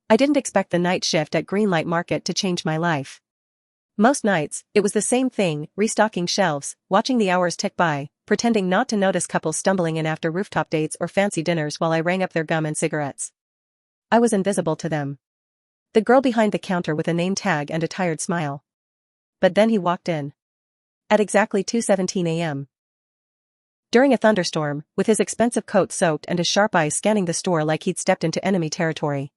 I didn't expect the night shift at Greenlight Market to change my life. Most nights, it was the same thing, restocking shelves, watching the hours tick by, pretending not to notice couples stumbling in after rooftop dates or fancy dinners while I rang up their gum and cigarettes. I was invisible to them. The girl behind the counter with a name tag and a tired smile. But then he walked in. At exactly 2:17 a.m. During a thunderstorm, with his expensive coat soaked and his sharp eyes scanning the store like he'd stepped into enemy territory.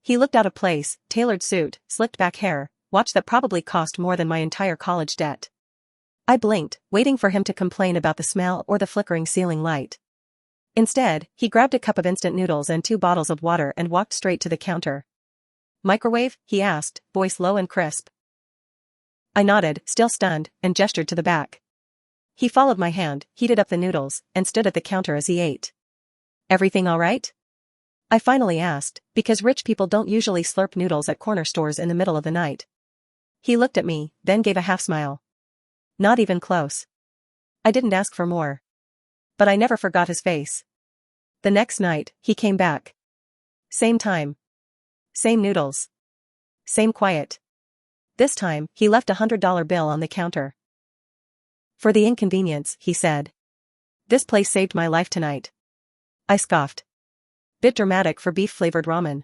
He looked out of place, tailored suit, slicked back hair, watch that probably cost more than my entire college debt. I blinked, waiting for him to complain about the smell or the flickering ceiling light. Instead, he grabbed a cup of instant noodles and 2 bottles of water and walked straight to the counter. "Microwave?" he asked, voice low and crisp. I nodded, still stunned, and gestured to the back. He followed my hand, heated up the noodles, and stood at the counter as he ate. "Everything all right?" I finally asked, because rich people don't usually slurp noodles at corner stores in the middle of the night. He looked at me, then gave a half smile. Not even close. I didn't ask for more. But I never forgot his face. The next night, he came back. Same time. Same noodles. Same quiet. This time, he left a $100 bill on the counter. "For the inconvenience," he said. "This place saved my life tonight." I scoffed. "Bit dramatic for beef-flavored ramen."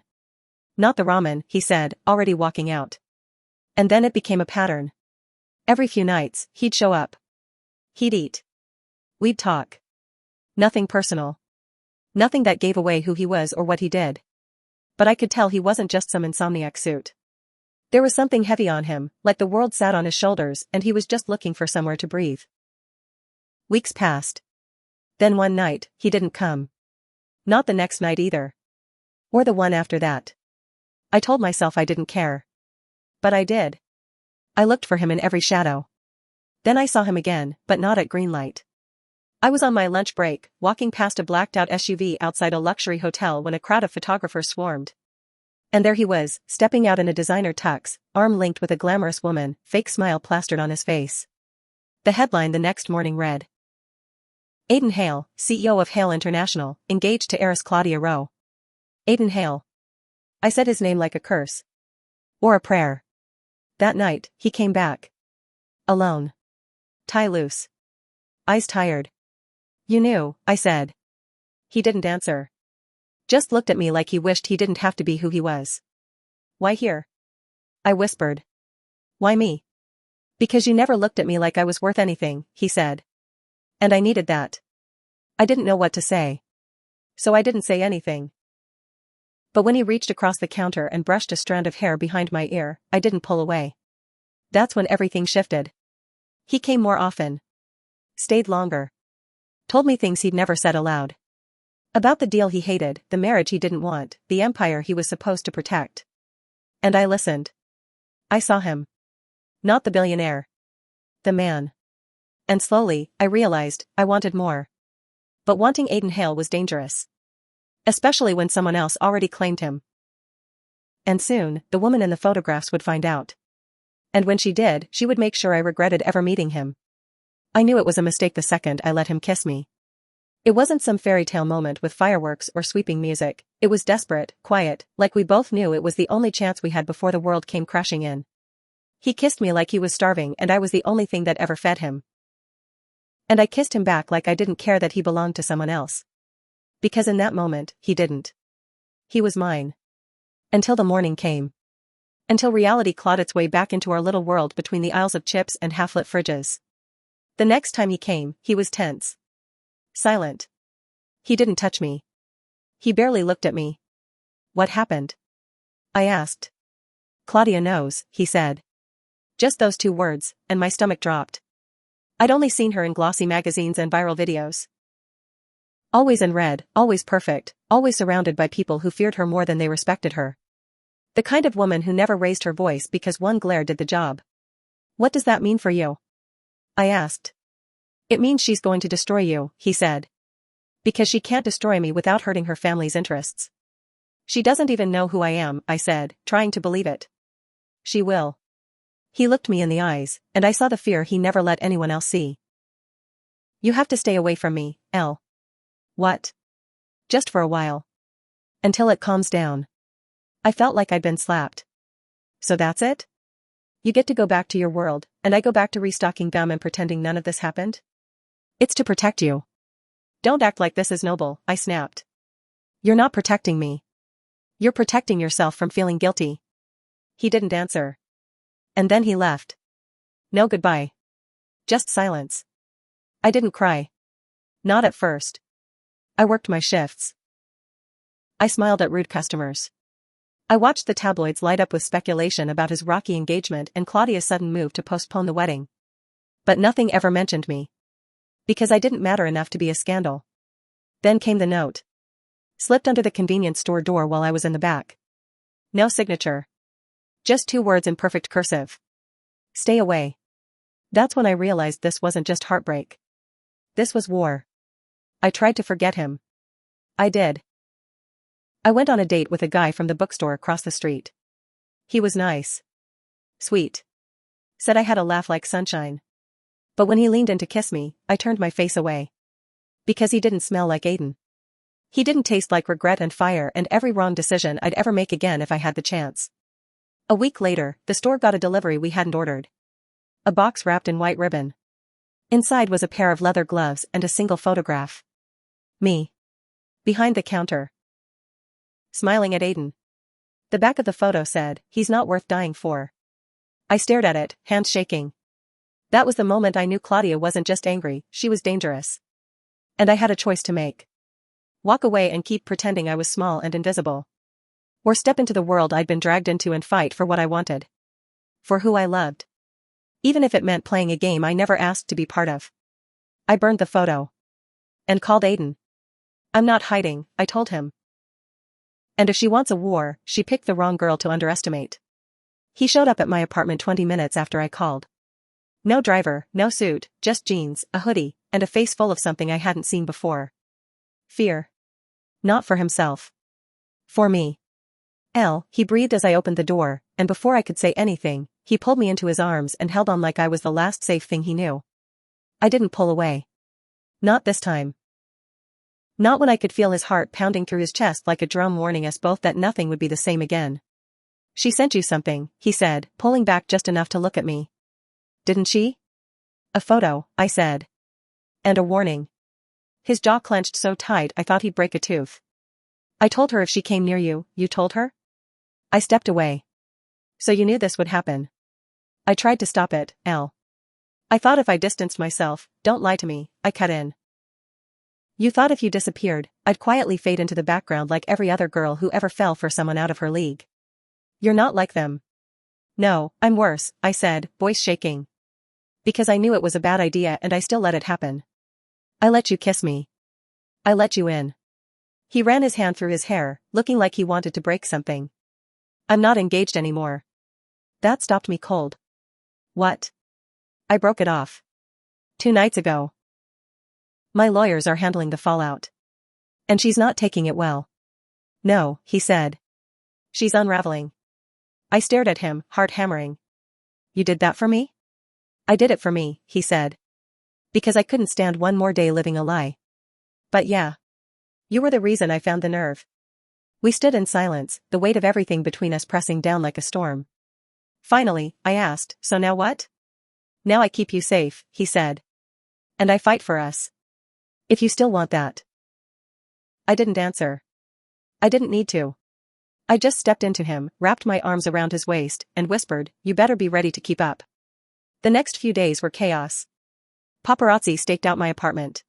"Not the ramen," he said, already walking out. And then it became a pattern. Every few nights, he'd show up. He'd eat. We'd talk. Nothing personal. Nothing that gave away who he was or what he did. But I could tell he wasn't just some insomniac suit. There was something heavy on him, like the world sat on his shoulders and he was just looking for somewhere to breathe. Weeks passed. Then one night, he didn't come. Not the next night either. Or the one after that. I told myself I didn't care. But I did. I looked for him in every shadow. Then I saw him again, but not at Greenlight. I was on my lunch break, walking past a blacked-out SUV outside a luxury hotel when a crowd of photographers swarmed. And there he was, stepping out in a designer tux, arm linked with a glamorous woman, fake smile plastered on his face. The headline the next morning read: Aiden Hale, CEO of Hale International, engaged to heiress Claudia Rowe. Aiden Hale. I said his name like a curse. Or a prayer. That night, he came back. Alone. Tie loose. Eyes tired. "You knew," I said. He didn't answer. Just looked at me like he wished he didn't have to be who he was. "Why here?" I whispered. "Why me?" "Because you never looked at me like I was worth anything," he said. And I needed that. I didn't know what to say. So I didn't say anything. But when he reached across the counter and brushed a strand of hair behind my ear, I didn't pull away. That's when everything shifted. He came more often. Stayed longer. Told me things he'd never said aloud. About the deal he hated, the marriage he didn't want, the empire he was supposed to protect. And I listened. I saw him. Not the billionaire. The man. And slowly, I realized, I wanted more. But wanting Aiden Hale was dangerous. Especially when someone else already claimed him. And soon, the woman in the photographs would find out. And when she did, she would make sure I regretted ever meeting him. I knew it was a mistake the second I let him kiss me. It wasn't some fairy tale moment with fireworks or sweeping music, it was desperate, quiet, like we both knew it was the only chance we had before the world came crashing in. He kissed me like he was starving and I was the only thing that ever fed him. And I kissed him back like I didn't care that he belonged to someone else. Because in that moment, he didn't. He was mine. Until the morning came. Until reality clawed its way back into our little world between the aisles of chips and half-lit fridges. The next time he came, he was tense. Silent. He didn't touch me. He barely looked at me. "What happened?" I asked. "Claudia knows," he said. Just those 2 words, and my stomach dropped. I'd only seen her in glossy magazines and viral videos. Always in red, always perfect, always surrounded by people who feared her more than they respected her. The kind of woman who never raised her voice because one glare did the job. "What does that mean for you?" I asked. "It means she's going to destroy you," he said. "Because she can't destroy me without hurting her family's interests." "She doesn't even know who I am," I said, trying to believe it. "She will." He looked me in the eyes, and I saw the fear he never let anyone else see. "You have to stay away from me, Elle." "What?" "Just for a while. Until it calms down." I felt like I'd been slapped. So that's it? You get to go back to your world, and I go back to restocking gum and pretending none of this happened? It's to protect you. Don't act like this is noble, I snapped. You're not protecting me. You're protecting yourself from feeling guilty. He didn't answer. And then he left. No goodbye. Just silence. I didn't cry. Not at first. I worked my shifts. I smiled at rude customers. I watched the tabloids light up with speculation about his rocky engagement and Claudia's sudden move to postpone the wedding. But nothing ever mentioned me. Because I didn't matter enough to be a scandal. Then came the note. Slipped under the convenience store door while I was in the back. No signature. Just 2 words in perfect cursive. Stay away. That's when I realized this wasn't just heartbreak. This was war. I tried to forget him. I did. I went on a date with a guy from the bookstore across the street. He was nice. Sweet. Said I had a laugh like sunshine. But when he leaned in to kiss me, I turned my face away. Because he didn't smell like Aiden. He didn't taste like regret and fire and every wrong decision I'd ever make again if I had the chance. A week later, the store got a delivery we hadn't ordered. A box wrapped in white ribbon. Inside was a pair of leather gloves and a single photograph. Me. Behind the counter. Smiling at Aiden. The back of the photo said, "He's not worth dying for." I stared at it, hands shaking. That was the moment I knew Claudia wasn't just angry, she was dangerous. And I had a choice to make. Walk away and keep pretending I was small and invisible. Or step into the world I'd been dragged into and fight for what I wanted. For who I loved. Even if it meant playing a game I never asked to be part of. I burned the photo. And called Aiden. I'm not hiding, I told him. And if she wants a war, she picked the wrong girl to underestimate. He showed up at my apartment 20 minutes after I called. No driver, no suit, just jeans, a hoodie, and a face full of something I hadn't seen before. Fear. Not for himself. For me. He breathed as I opened the door, and before I could say anything, he pulled me into his arms and held on like I was the last safe thing he knew. I didn't pull away. Not this time. Not when I could feel his heart pounding through his chest like a drum warning us both that nothing would be the same again. She sent you something, he said, pulling back just enough to look at me. Didn't she? A photo, I said. And a warning. His jaw clenched so tight I thought he'd break a tooth. I told her if she came near you, you told her? I stepped away. So you knew this would happen. I tried to stop it, I thought if I distanced myself, don't lie to me, I cut in. You thought if you disappeared, I'd quietly fade into the background like every other girl who ever fell for someone out of her league. You're not like them. No, I'm worse, I said, voice shaking. Because I knew it was a bad idea and I still let it happen. I let you kiss me. I let you in. He ran his hand through his hair, looking like he wanted to break something. I'm not engaged anymore. That stopped me cold. What? I broke it off. 2 nights ago. My lawyers are handling the fallout. And she's not taking it well. No, he said. She's unraveling. I stared at him, heart hammering. You did that for me? I did it for me, he said. Because I couldn't stand one more day living a lie. But yeah. You were the reason I found the nerve. We stood in silence, the weight of everything between us pressing down like a storm. Finally, I asked, so now what? Now I keep you safe, he said. And I fight for us. If you still want that. I didn't answer. I didn't need to. I just stepped into him, wrapped my arms around his waist, and whispered, you better be ready to keep up. The next few days were chaos. Paparazzi staked out my apartment.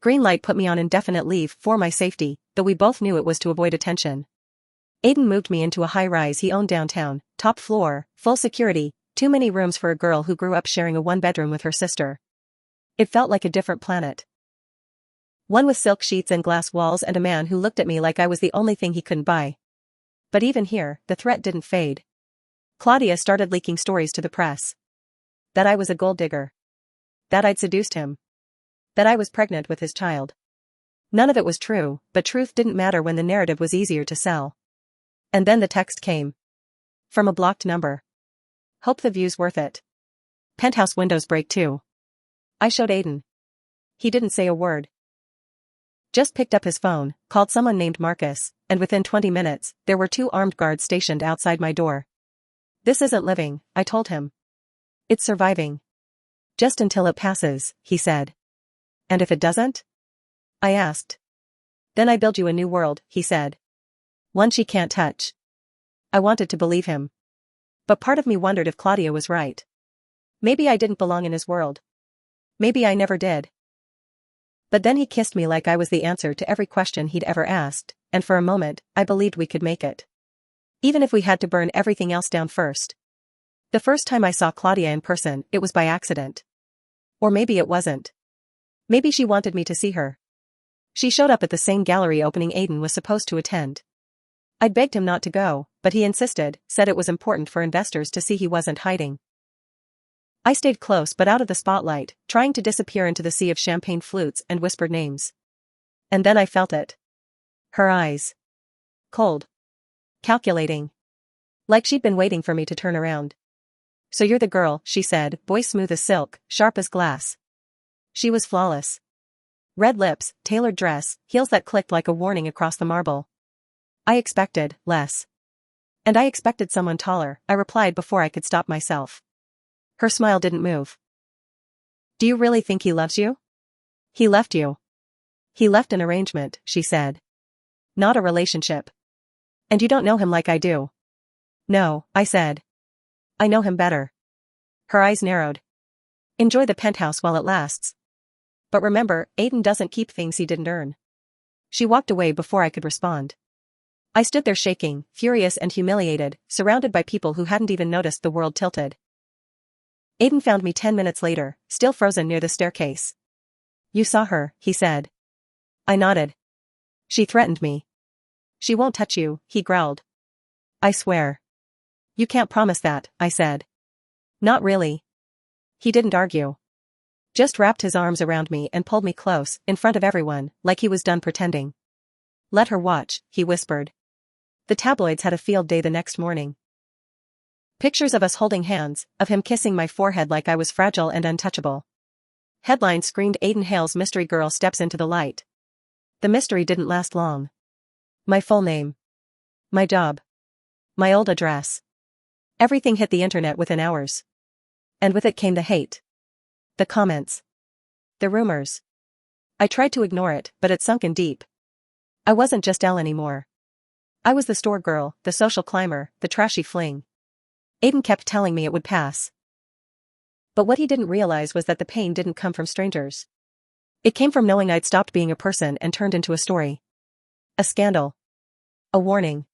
Greenlight put me on indefinite leave for my safety, though we both knew it was to avoid attention. Aiden moved me into a high-rise he owned downtown, top floor, full security, too many rooms for a girl who grew up sharing a 1-bedroom with her sister. It felt like a different planet. One with silk sheets and glass walls and a man who looked at me like I was the only thing he couldn't buy. But even here, the threat didn't fade. Claudia started leaking stories to the press. That I was a gold digger. That I'd seduced him. That I was pregnant with his child. None of it was true, but truth didn't matter when the narrative was easier to sell. And then the text came. From a blocked number. Hope the view's worth it. Penthouse windows break too. I showed Aiden. He didn't say a word. Just picked up his phone, called someone named Marcus, and within 20 minutes, there were 2 armed guards stationed outside my door. This isn't living, I told him. It's surviving. Just until it passes, he said. And if it doesn't? I asked. Then I build you a new world, he said. One she can't touch. I wanted to believe him. But part of me wondered if Claudia was right. Maybe I didn't belong in his world. Maybe I never did. But then he kissed me like I was the answer to every question he'd ever asked, and for a moment, I believed we could make it. Even if we had to burn everything else down first. The first time I saw Claudia in person, it was by accident. Or maybe it wasn't. Maybe she wanted me to see her. She showed up at the same gallery opening Aiden was supposed to attend. I begged him not to go, but he insisted, said it was important for investors to see he wasn't hiding. I stayed close but out of the spotlight, trying to disappear into the sea of champagne flutes and whispered names. And then I felt it. Her eyes. Cold. Calculating. Like she'd been waiting for me to turn around. So you're the girl, she said, voice smooth as silk, sharp as glass. She was flawless. Red lips, tailored dress, heels that clicked like a warning across the marble. I expected less. And I expected someone taller, I replied before I could stop myself. Her smile didn't move. Do you really think he loves you? He left you. He left an arrangement, she said. Not a relationship. And you don't know him like I do. No, I said. I know him better. Her eyes narrowed. Enjoy the penthouse while it lasts. But remember, Aiden doesn't keep things he didn't earn. She walked away before I could respond. I stood there shaking, furious and humiliated, surrounded by people who hadn't even noticed the world tilted. Aiden found me 10 minutes later, still frozen near the staircase. You saw her, he said. I nodded. She threatened me. She won't touch you, he growled. I swear. You can't promise that, I said. Not really. He didn't argue. Just wrapped his arms around me and pulled me close, in front of everyone, like he was done pretending. Let her watch, he whispered. The tabloids had a field day the next morning. Pictures of us holding hands, of him kissing my forehead like I was fragile and untouchable. Headlines screamed Aiden Hale's mystery girl steps into the light. The mystery didn't last long. My full name. My job. My old address. Everything hit the internet within hours. And with it came the hate. The comments. The rumors. I tried to ignore it, but it sunk in deep. I wasn't just Elle anymore. I was the store girl, the social climber, the trashy fling. Aiden kept telling me it would pass. But what he didn't realize was that the pain didn't come from strangers. It came from knowing I'd stopped being a person and turned into a story. A scandal. A warning.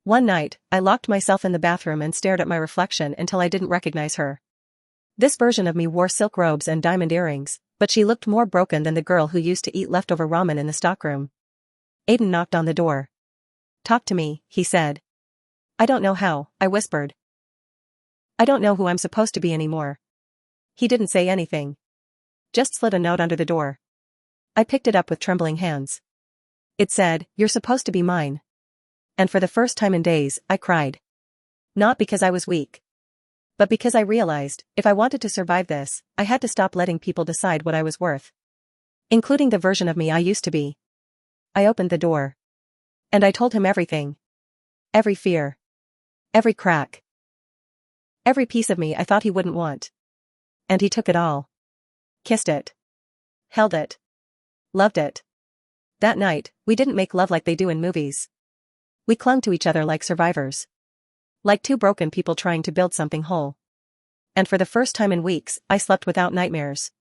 One night, I locked myself in the bathroom and stared at my reflection until I didn't recognize her. This version of me wore silk robes and diamond earrings, but she looked more broken than the girl who used to eat leftover ramen in the stockroom. Aiden knocked on the door. Talk to me, he said. I don't know how, I whispered. I don't know who I'm supposed to be anymore. He didn't say anything. Just slid a note under the door. I picked it up with trembling hands. It said, "You're supposed to be mine." And for the first time in days, I cried. Not because I was weak. But because I realized, if I wanted to survive this, I had to stop letting people decide what I was worth. Including the version of me I used to be. I opened the door. And I told him everything. Every fear. Every crack. Every piece of me I thought he wouldn't want. And he took it all. Kissed it. Held it. Loved it. That night, we didn't make love like they do in movies. We clung to each other like survivors. Like two broken people trying to build something whole. And for the first time in weeks, I slept without nightmares.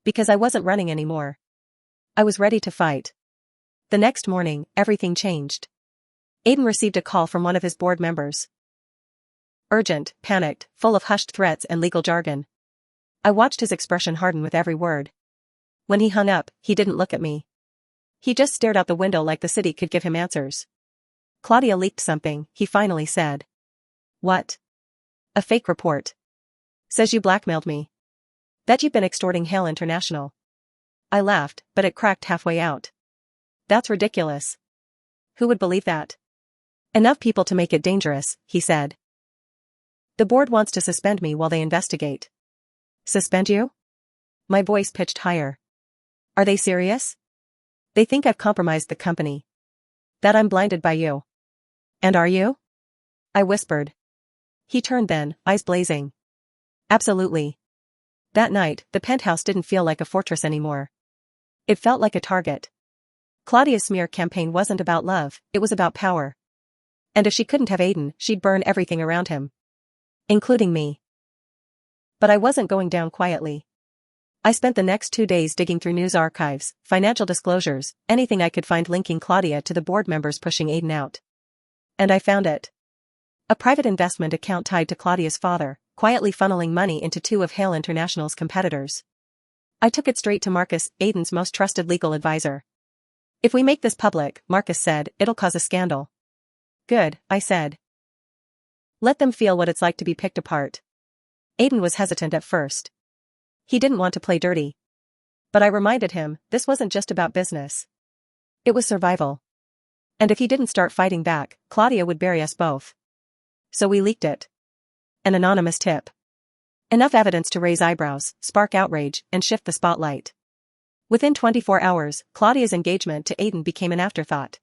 Because I wasn't running anymore. I was ready to fight. The next morning, everything changed. Aiden received a call from one of his board members. Urgent, panicked, full of hushed threats and legal jargon. I watched his expression harden with every word. When he hung up, he didn't look at me. He just stared out the window like the city could give him answers. Claudia leaked something, he finally said. What? A fake report. Says you blackmailed me. That you've been extorting Hale International. I laughed, but it cracked halfway out. That's ridiculous. Who would believe that? Enough people to make it dangerous, he said. The board wants to suspend me while they investigate. Suspend you? My voice pitched higher. Are they serious? They think I've compromised the company. That I'm blinded by you. And are you? I whispered. He turned then, eyes blazing. Absolutely. That night, the penthouse didn't feel like a fortress anymore. It felt like a target. Claudia's smear campaign wasn't about love, it was about power. And if she couldn't have Aiden, she'd burn everything around him. Including me. But I wasn't going down quietly. I spent the next 2 days digging through news archives, financial disclosures, anything I could find linking Claudia to the board members pushing Aiden out. And I found it. A private investment account tied to Claudia's father, quietly funneling money into 2 of Hale International's competitors. I took it straight to Marcus, Aiden's most trusted legal advisor. If we make this public, Marcus said, it'll cause a scandal. Good, I said. Let them feel what it's like to be picked apart. Aiden was hesitant at first. He didn't want to play dirty. But I reminded him, this wasn't just about business. It was survival. And if he didn't start fighting back, Claudia would bury us both. So we leaked it. An anonymous tip. Enough evidence to raise eyebrows, spark outrage, and shift the spotlight. Within 24 hours, Claudia's engagement to Aiden became an afterthought.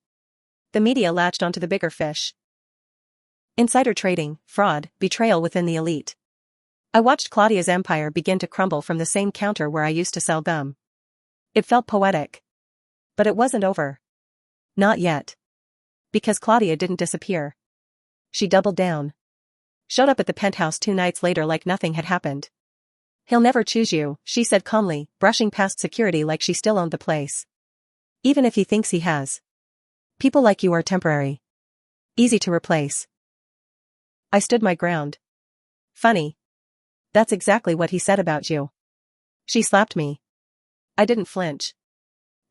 The media latched onto the bigger fish. Insider trading, fraud, betrayal within the elite. I watched Claudia's empire begin to crumble from the same counter where I used to sell gum. It felt poetic. But it wasn't over. Not yet. Because Claudia didn't disappear. She doubled down. Showed up at the penthouse 2 nights later like nothing had happened. He'll never choose you, she said calmly, brushing past security like she still owned the place. Even if he thinks he has. People like you are temporary. Easy to replace. I stood my ground. Funny. That's exactly what he said about you. She slapped me. I didn't flinch.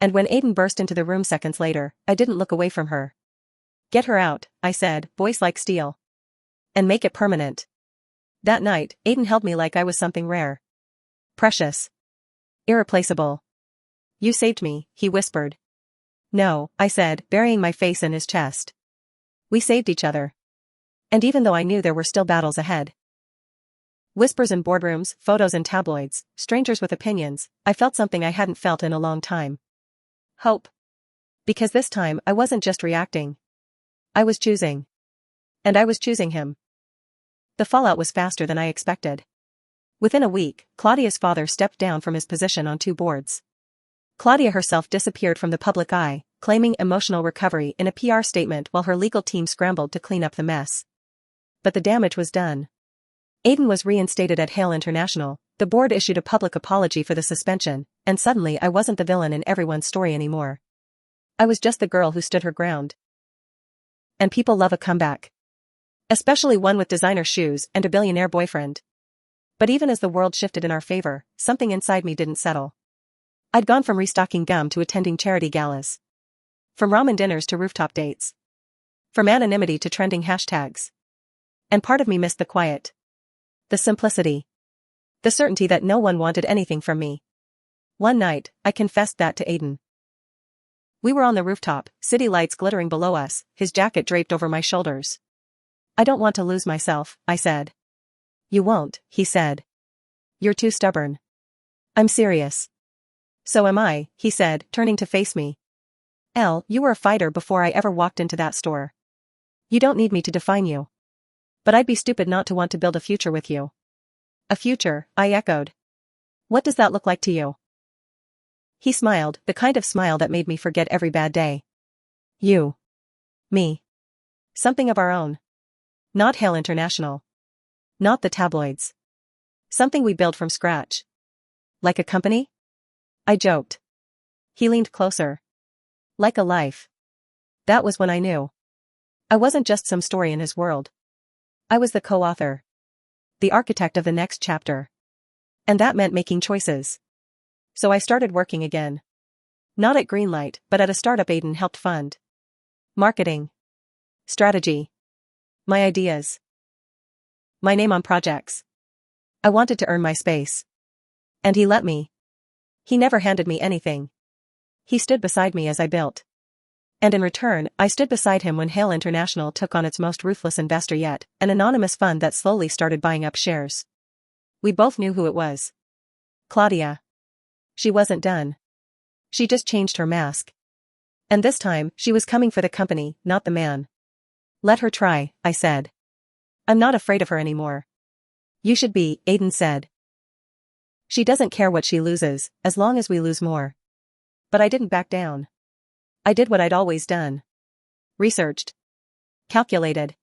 And when Aiden burst into the room seconds later, I didn't look away from her. Get her out, I said, voice like steel. And make it permanent. That night, Aiden held me like I was something rare. Precious. Irreplaceable. You saved me, he whispered. No, I said, burying my face in his chest. We saved each other. And even though I knew there were still battles ahead. Whispers in boardrooms, photos in tabloids, strangers with opinions, I felt something I hadn't felt in a long time. Hope. Because this time I wasn't just reacting. I was choosing. And I was choosing him. The fallout was faster than I expected. Within a week, Claudia's father stepped down from his position on 2 boards. Claudia herself disappeared from the public eye, claiming emotional recovery in a PR statement while her legal team scrambled to clean up the mess. But the damage was done. Aiden was reinstated at Hale International, the board issued a public apology for the suspension, and suddenly I wasn't the villain in everyone's story anymore. I was just the girl who stood her ground. And people love a comeback. Especially one with designer shoes and a billionaire boyfriend. But even as the world shifted in our favor, something inside me didn't settle. I'd gone from restocking gum to attending charity galas. From ramen dinners to rooftop dates. From anonymity to trending hashtags. And part of me missed the quiet. The simplicity. The certainty that no one wanted anything from me. One night, I confessed that to Aiden. We were on the rooftop, city lights glittering below us, his jacket draped over my shoulders. I don't want to lose myself, I said. You won't, he said. You're too stubborn. I'm serious. So am I, he said, turning to face me. Elle, you were a fighter before I ever walked into that store. You don't need me to define you. But I'd be stupid not to want to build a future with you. A future, I echoed. What does that look like to you? He smiled, the kind of smile that made me forget every bad day. You. Me. Something of our own. Not Hale International. Not the tabloids. Something we built from scratch. Like a company? I joked. He leaned closer. Like a life. That was when I knew. I wasn't just some story in his world. I was the co-author. The architect of the next chapter. And that meant making choices. So I started working again. Not at Greenlight, but at a startup Aiden helped fund. Marketing. Strategy. My ideas. My name on projects. I wanted to earn my space. And he let me. He never handed me anything. He stood beside me as I built. And in return, I stood beside him when Hale International took on its most ruthless investor yet, an anonymous fund that slowly started buying up shares. We both knew who it was. Claudia. She wasn't done. She just changed her mask. And this time, she was coming for the company, not the man. Let her try, I said. I'm not afraid of her anymore. You should be, Aiden said. She doesn't care what she loses, as long as we lose more. But I didn't back down. I did what I'd always done. Researched. Calculated.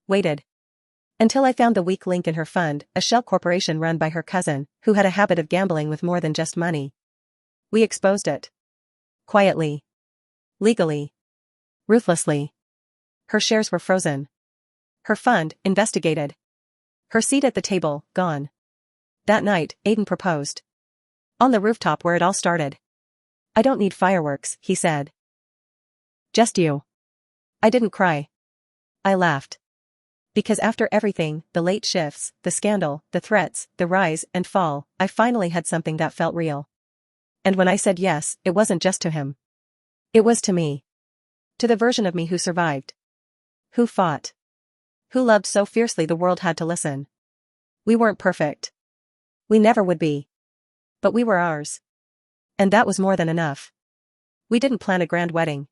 Waited. Until I found the weak link in her fund, a shell corporation run by her cousin, who had a habit of gambling with more than just money. We exposed it. Quietly. Legally. Ruthlessly. Her shares were frozen. Her fund, investigated. Her seat at the table, gone. That night, Aiden proposed. On the rooftop where it all started. I don't need fireworks, he said. Just you. I didn't cry. I laughed. Because after everything, the late shifts, the scandal, the threats, the rise and fall, I finally had something that felt real. And when I said yes, it wasn't just to him. It was to me. To the version of me who survived. Who fought. Who loved so fiercely the world had to listen. We weren't perfect. We never would be. But we were ours. And that was more than enough. We didn't plan a grand wedding.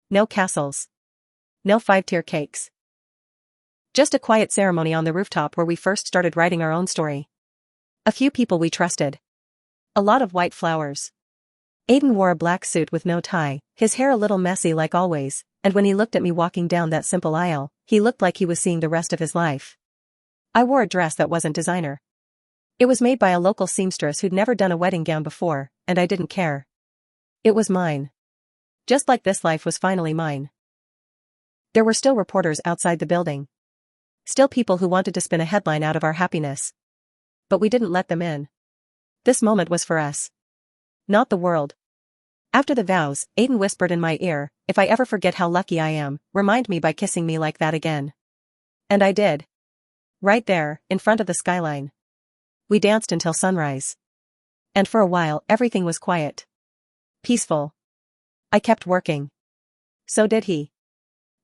No castles. No 5-tier cakes. Just a quiet ceremony on the rooftop where we first started writing our own story. A few people we trusted. A lot of white flowers. Aiden wore a black suit with no tie, his hair a little messy like always, and when he looked at me walking down that simple aisle, he looked like he was seeing the rest of his life. I wore a dress that wasn't designer. It was made by a local seamstress who'd never done a wedding gown before, and I didn't care. It was mine. Just like this life was finally mine. There were still reporters outside the building. Still people who wanted to spin a headline out of our happiness. But we didn't let them in. This moment was for us. Not the world. After the vows, Aiden whispered in my ear, if I ever forget how lucky I am, remind me by kissing me like that again. And I did. Right there, in front of the skyline. We danced until sunrise. And for a while, everything was quiet. Peaceful. I kept working. So did he.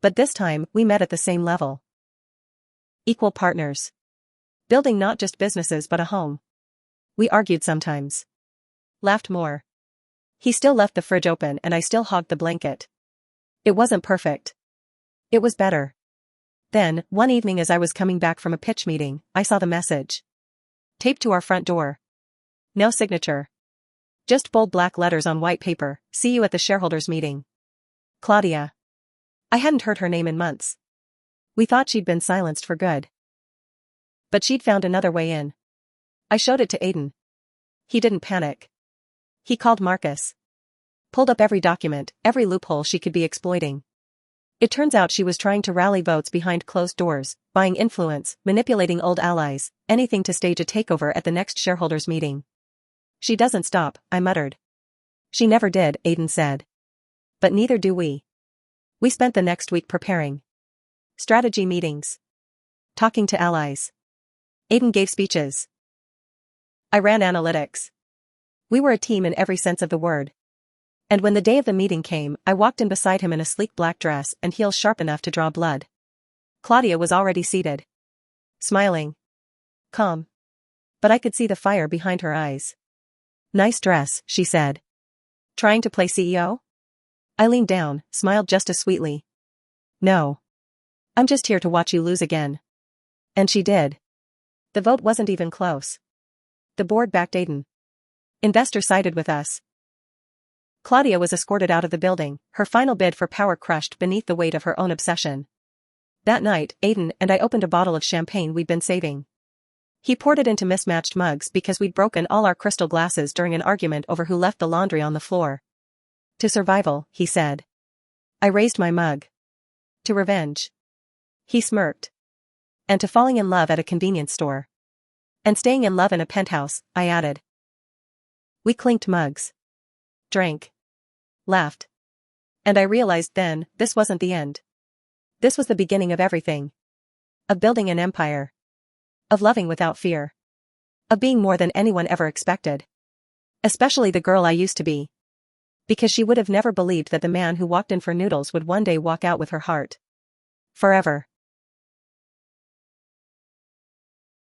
But this time, we met at the same level. Equal partners. Building not just businesses but a home. We argued sometimes. Laughed more. He still left the fridge open and I still hogged the blanket. It wasn't perfect. It was better. Then, one evening as I was coming back from a pitch meeting, I saw the message. Taped to our front door. No signature. Just bold black letters on white paper, see you at the shareholders meeting. Claudia. I hadn't heard her name in months. We thought she'd been silenced for good. But she'd found another way in. I showed it to Aiden. He didn't panic. He called Marcus. Pulled up every document, every loophole she could be exploiting. It turns out she was trying to rally votes behind closed doors, buying influence, manipulating old allies, anything to stage a takeover at the next shareholders meeting. She doesn't stop, I muttered. She never did, Aiden said. But neither do we. We spent the next week preparing. Strategy meetings. Talking to allies. Aiden gave speeches. I ran analytics. We were a team in every sense of the word. And when the day of the meeting came, I walked in beside him in a sleek black dress and heels sharp enough to draw blood. Claudia was already seated. Smiling. Calm. But I could see the fire behind her eyes. Nice dress, she said. Trying to play CEO? I leaned down, smiled just as sweetly. No. I'm just here to watch you lose again. And she did. The vote wasn't even close. The board backed Aiden. Investors sided with us. Claudia was escorted out of the building, her final bid for power crushed beneath the weight of her own obsession. That night, Aiden and I opened a bottle of champagne we'd been saving. He poured it into mismatched mugs because we'd broken all our crystal glasses during an argument over who left the laundry on the floor. To survival, he said. I raised my mug. To revenge. He smirked. And to falling in love at a convenience store. And staying in love in a penthouse, I added. We clinked mugs. Drank. Laughed. And I realized then, this wasn't the end. This was the beginning of everything. Of building an empire. Of loving without fear. Of being more than anyone ever expected. Especially the girl I used to be. Because she would have never believed that the man who walked in for noodles would one day walk out with her heart. Forever.